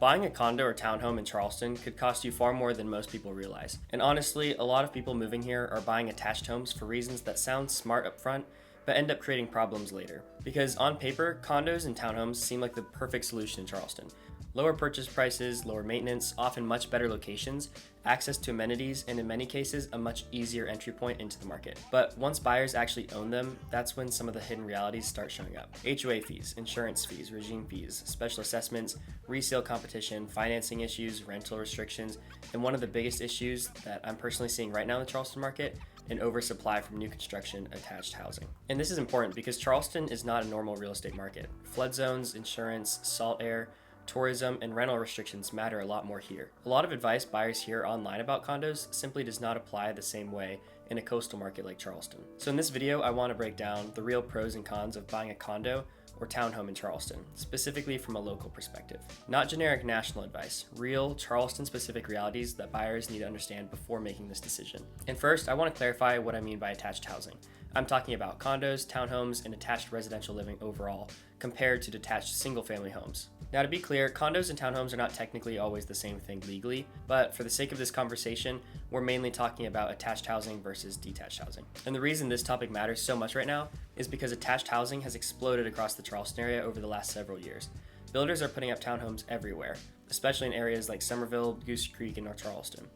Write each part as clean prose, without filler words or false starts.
Buying a condo or townhome in Charleston could cost you far more than most people realize. And honestly, a lot of people moving here are buying attached homes for reasons that sound smart up front, but end up creating problems later. Because on paper, condos and townhomes seem like the perfect solution in Charleston. Lower purchase prices, lower maintenance, often much better locations, access to amenities, and in many cases, a much easier entry point into the market. But once buyers actually own them, that's when some of the hidden realities start showing up. HOA fees, insurance fees, regime fees, special assessments, resale competition, financing issues, rental restrictions, and one of the biggest issues that I'm personally seeing right now in the Charleston market, an oversupply from new construction attached housing. And this is important because Charleston is not a normal real estate market. Flood zones, insurance, salt air, tourism, and rental restrictions matter a lot more here. A lot of advice buyers hear online about condos simply does not apply the same way in a coastal market like Charleston. So in this video, I want to break down the real pros and cons of buying a condo or townhome in Charleston, specifically from a local perspective. Not generic national advice, real Charleston-specific realities that buyers need to understand before making this decision. And first, I want to clarify what I mean by attached housing. I'm talking about condos, townhomes, and attached residential living overall, compared to detached single-family homes. Now, to be clear, condos and townhomes are not technically always the same thing legally, but for the sake of this conversation, we're mainly talking about attached housing versus detached housing. And the reason this topic matters so much right now is because attached housing has exploded across the Charleston area over the last several years. Builders are putting up townhomes everywhere, especially in areas like Summerville, Goose Creek, and North Charleston.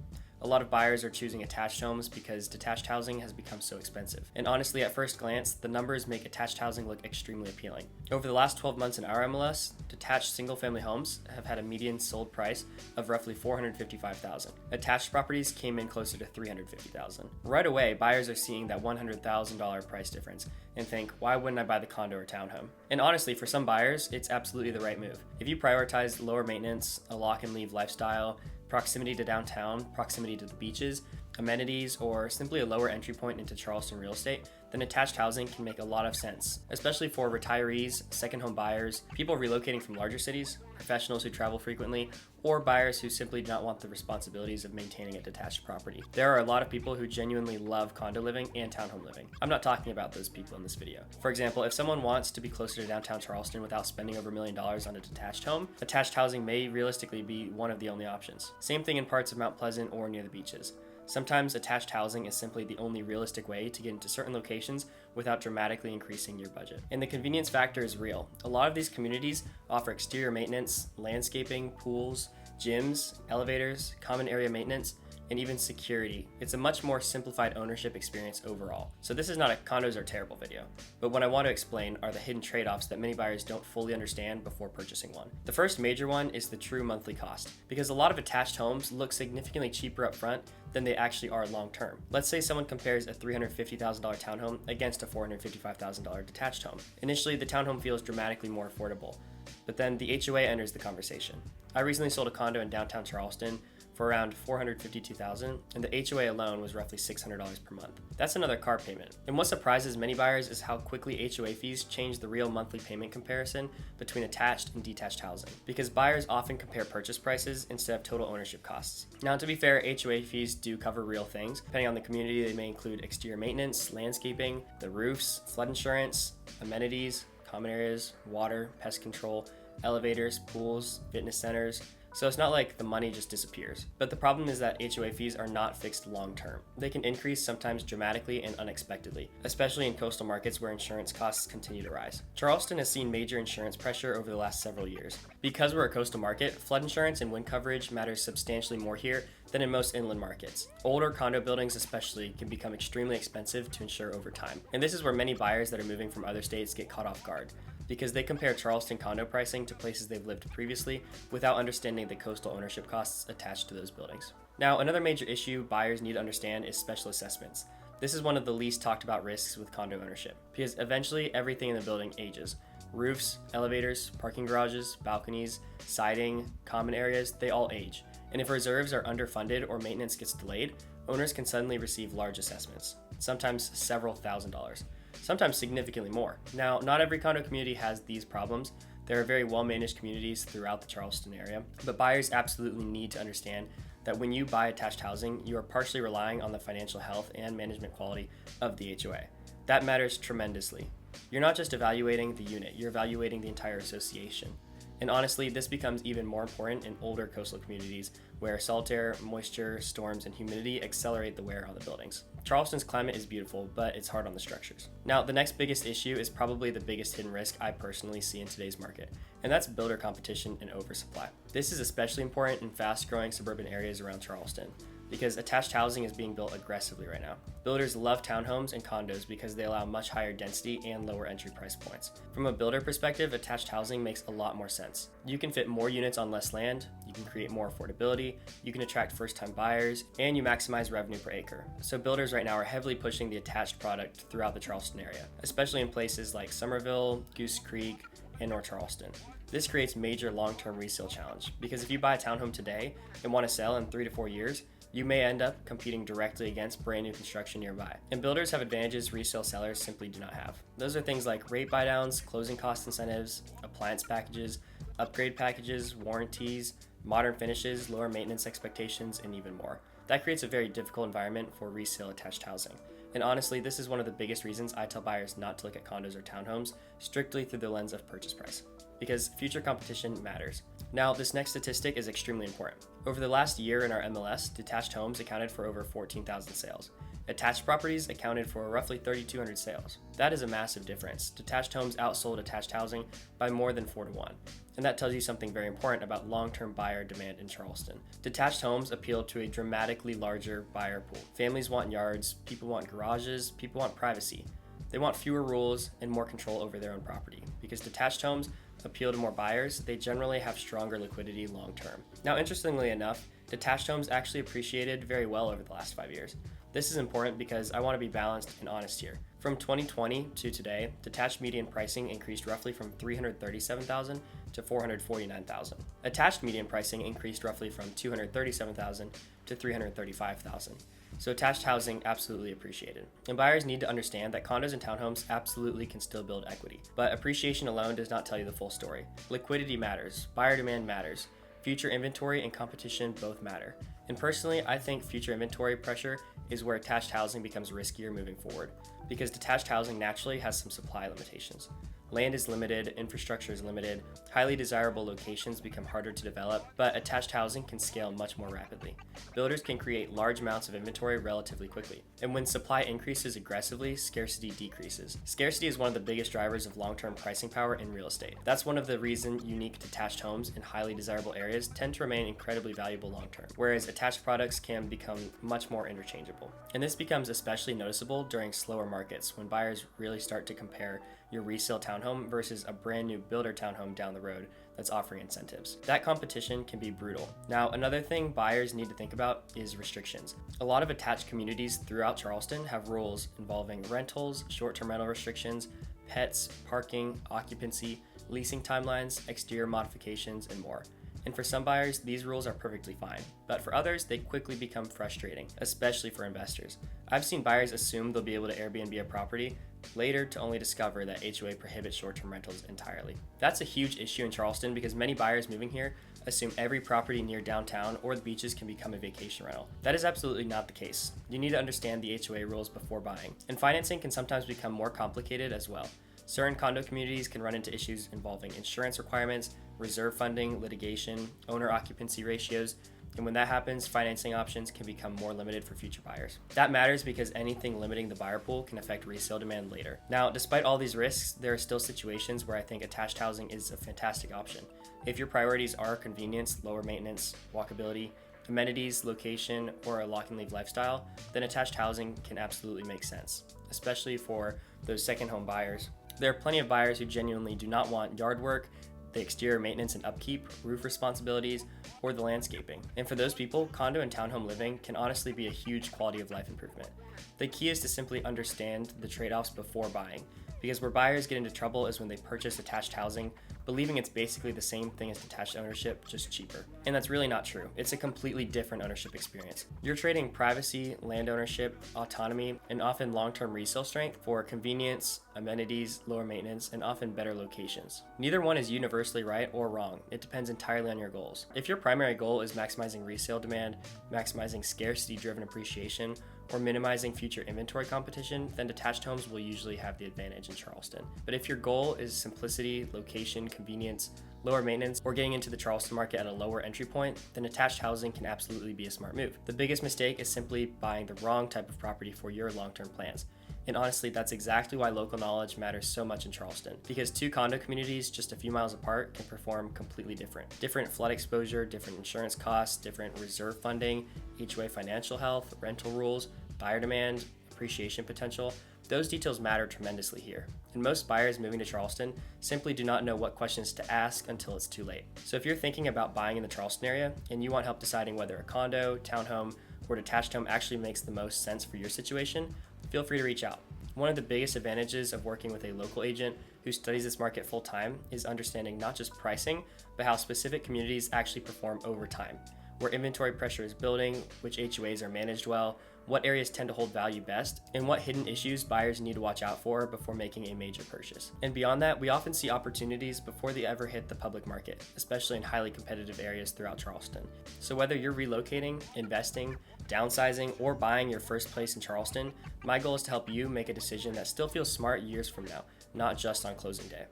A lot of buyers are choosing attached homes because detached housing has become so expensive. And honestly, at first glance, the numbers make attached housing look extremely appealing. Over the last 12 months in our MLS, detached single-family homes have had a median sold price of roughly $455,000. Attached properties came in closer to $350,000. Right away, buyers are seeing that $100,000 price difference and think, why wouldn't I buy the condo or townhome? And honestly, for some buyers, it's absolutely the right move. If you prioritize lower maintenance, a lock-and-leave lifestyle, proximity to downtown, proximity to the beaches, amenities, or simply a lower entry point into Charleston real estate, then attached housing can make a lot of sense, especially for retirees, second home buyers, people relocating from larger cities, professionals who travel frequently, or buyers who simply do not want the responsibilities of maintaining a detached property. There are a lot of people who genuinely love condo living and townhome living. I'm not talking about those people in this video. For example, if someone wants to be closer to downtown Charleston without spending over $1 million on a detached home, attached housing may realistically be one of the only options. Same thing in parts of Mount Pleasant or near the beaches. Sometimes attached housing is simply the only realistic way to get into certain locations without dramatically increasing your budget. And the convenience factor is real. A lot of these communities offer exterior maintenance, landscaping, pools, gyms, elevators, common area maintenance, and even security. It's a much more simplified ownership experience overall. So this is not a condos are terrible video, but what I want to explain are the hidden trade-offs that many buyers don't fully understand before purchasing one. The first major one is the true monthly cost, because a lot of attached homes look significantly cheaper up front than they actually are long-term. Let's say someone compares a $350,000 townhome against a $455,000 detached home. Initially, the townhome feels dramatically more affordable, but then the HOA enters the conversation. I recently sold a condo in downtown Charleston for around $452,000, and the HOA alone was roughly $600 per month. That's another car payment. And what surprises many buyers is how quickly HOA fees change the real monthly payment comparison between attached and detached housing, because buyers often compare purchase prices instead of total ownership costs. Now, to be fair, HOA fees do cover real things. Depending on the community, they may include exterior maintenance, landscaping, the roofs, flood insurance, amenities, common areas, water, pest control, elevators, pools, fitness centers. So it's not like the money just disappears. But the problem is that HOA fees are not fixed long term. They can increase sometimes dramatically and unexpectedly, especially in coastal markets where insurance costs continue to rise. Charleston has seen major insurance pressure over the last several years. Because we're a coastal market, flood insurance and wind coverage matters substantially more here than in most inland markets. Older condo buildings especially can become extremely expensive to insure over time. And this is where many buyers that are moving from other states get caught off guard, because they compare Charleston condo pricing to places they've lived previously without understanding the coastal ownership costs attached to those buildings. Now, another major issue buyers need to understand is special assessments. This is one of the least talked about risks with condo ownership, because eventually everything in the building ages. Roofs, elevators, parking garages, balconies, siding, common areas, they all age. And if reserves are underfunded or maintenance gets delayed, owners can suddenly receive large assessments, sometimes several $1,000s. Sometimes significantly more. Now, not every condo community has these problems. There are very well-managed communities throughout the Charleston area, but buyers absolutely need to understand that when you buy attached housing, you are partially relying on the financial health and management quality of the HOA. That matters tremendously. You're not just evaluating the unit, you're evaluating the entire association. And honestly, this becomes even more important in older coastal communities where salt air, moisture, storms, and humidity accelerate the wear on the buildings. Charleston's climate is beautiful, but it's hard on the structures. Now, the next biggest issue is probably the biggest hidden risk I personally see in today's market, and that's builder competition and oversupply. This is especially important in fast-growing suburban areas around Charleston, because attached housing is being built aggressively right now. Builders love townhomes and condos because they allow much higher density and lower entry price points. From a builder perspective, attached housing makes a lot more sense. You can fit more units on less land, you can create more affordability, you can attract first-time buyers, and you maximize revenue per acre. So builders right now are heavily pushing the attached product throughout the Charleston area, especially in places like Summerville, Goose Creek, and North Charleston. This creates major long-term resale challenge because if you buy a townhome today and want to sell in 3 to 4 years, you may end up competing directly against brand new construction nearby. And builders have advantages resale sellers simply do not have. Those are things like rate buydowns, closing cost incentives, appliance packages, upgrade packages, warranties, modern finishes, lower maintenance expectations, and even more. That creates a very difficult environment for resale attached housing. And honestly, this is one of the biggest reasons I tell buyers not to look at condos or townhomes strictly through the lens of purchase price, because future competition matters. Now, this next statistic is extremely important. Over the last year in our MLS, detached homes accounted for over 14,000 sales. Attached properties accounted for roughly 3,200 sales. That is a massive difference. Detached homes outsold attached housing by more than 4 to 1. And that tells you something very important about long-term buyer demand in Charleston. Detached homes appeal to a dramatically larger buyer pool. Families want yards, people want garages, people want privacy. They want fewer rules and more control over their own property. Because detached homes appeal to more buyers, they generally have stronger liquidity long term. Now, interestingly enough, detached homes actually appreciated very well over the last 5 years. This is important because I want to be balanced and honest here. From 2020 to today, detached median pricing increased roughly from $337,000 to $449,000. Attached median pricing increased roughly from $237,000 to $335,000. So attached housing absolutely appreciated. And buyers need to understand that condos and townhomes absolutely can still build equity. But appreciation alone does not tell you the full story. Liquidity matters, buyer demand matters, future inventory and competition both matter. And personally, I think future inventory pressure is where attached housing becomes riskier moving forward, because detached housing naturally has some supply limitations. Land is limited, infrastructure is limited, highly desirable locations become harder to develop, but attached housing can scale much more rapidly. Builders can create large amounts of inventory relatively quickly. And when supply increases aggressively, scarcity decreases. Scarcity is one of the biggest drivers of long-term pricing power in real estate. That's one of the reasons unique detached homes in highly desirable areas tend to remain incredibly valuable long-term, whereas attached products can become much more interchangeable. And this becomes especially noticeable during slower markets when buyers really start to compare your resale townhome versus a brand new builder townhome down the road that's offering incentives. That competition can be brutal. Now, another thing buyers need to think about is restrictions. A lot of attached communities throughout Charleston have rules involving rentals, short-term rental restrictions, pets, parking, occupancy, leasing timelines, exterior modifications, and more. And for some buyers, these rules are perfectly fine, but for others, they quickly become frustrating, especially for investors. I've seen buyers assume they'll be able to Airbnb a property, later to only discover that HOA prohibits short-term rentals entirely. That's a huge issue in Charleston because many buyers moving here assume every property near downtown or the beaches can become a vacation rental. That is absolutely not the case. You need to understand the HOA rules before buying, and financing can sometimes become more complicated as well. Certain condo communities can run into issues involving insurance requirements, reserve funding, litigation, owner occupancy ratios, and when that happens, financing options can become more limited for future buyers. That matters because anything limiting the buyer pool can affect resale demand later. Now, despite all these risks, there are still situations where I think attached housing is a fantastic option. If your priorities are convenience, lower maintenance, walkability, amenities, location, or a lock and leave lifestyle, then attached housing can absolutely make sense, especially for those second home buyers. There are plenty of buyers who genuinely do not want yard work, the exterior maintenance and upkeep, roof responsibilities, or the landscaping. And for those people, condo and townhome living can honestly be a huge quality of life improvement. The key is to simply understand the trade-offs before buying, because where buyers get into trouble is when they purchase attached housing, believing it's basically the same thing as detached ownership, just cheaper. And that's really not true. It's a completely different ownership experience. You're trading privacy, land ownership, autonomy, and often long-term resale strength for convenience, amenities, lower maintenance, and often better locations. Neither one is universally right or wrong. It depends entirely on your goals. If your primary goal is maximizing resale demand, maximizing scarcity-driven appreciation, or minimizing future inventory competition, then detached homes will usually have the advantage in Charleston. But if your goal is simplicity, location, convenience, lower maintenance, or getting into the Charleston market at a lower entry point, then attached housing can absolutely be a smart move. The biggest mistake is simply buying the wrong type of property for your long-term plans. And honestly, that's exactly why local knowledge matters so much in Charleston, because two condo communities just a few miles apart can perform completely different. Different flood exposure, different insurance costs, different reserve funding, HOA financial health, rental rules, buyer demand, appreciation potential. Those details matter tremendously here. And most buyers moving to Charleston simply do not know what questions to ask until it's too late. So if you're thinking about buying in the Charleston area and you want help deciding whether a condo, townhome, or detached home actually makes the most sense for your situation, feel free to reach out. One of the biggest advantages of working with a local agent who studies this market full time is understanding not just pricing, but how specific communities actually perform over time, where inventory pressure is building, which HOAs are managed well, what areas tend to hold value best, and what hidden issues buyers need to watch out for before making a major purchase. And beyond that, we often see opportunities before they ever hit the public market, especially in highly competitive areas throughout Charleston. So whether you're relocating, investing, downsizing, or buying your first place in Charleston, my goal is to help you make a decision that still feels smart years from now, not just on closing day.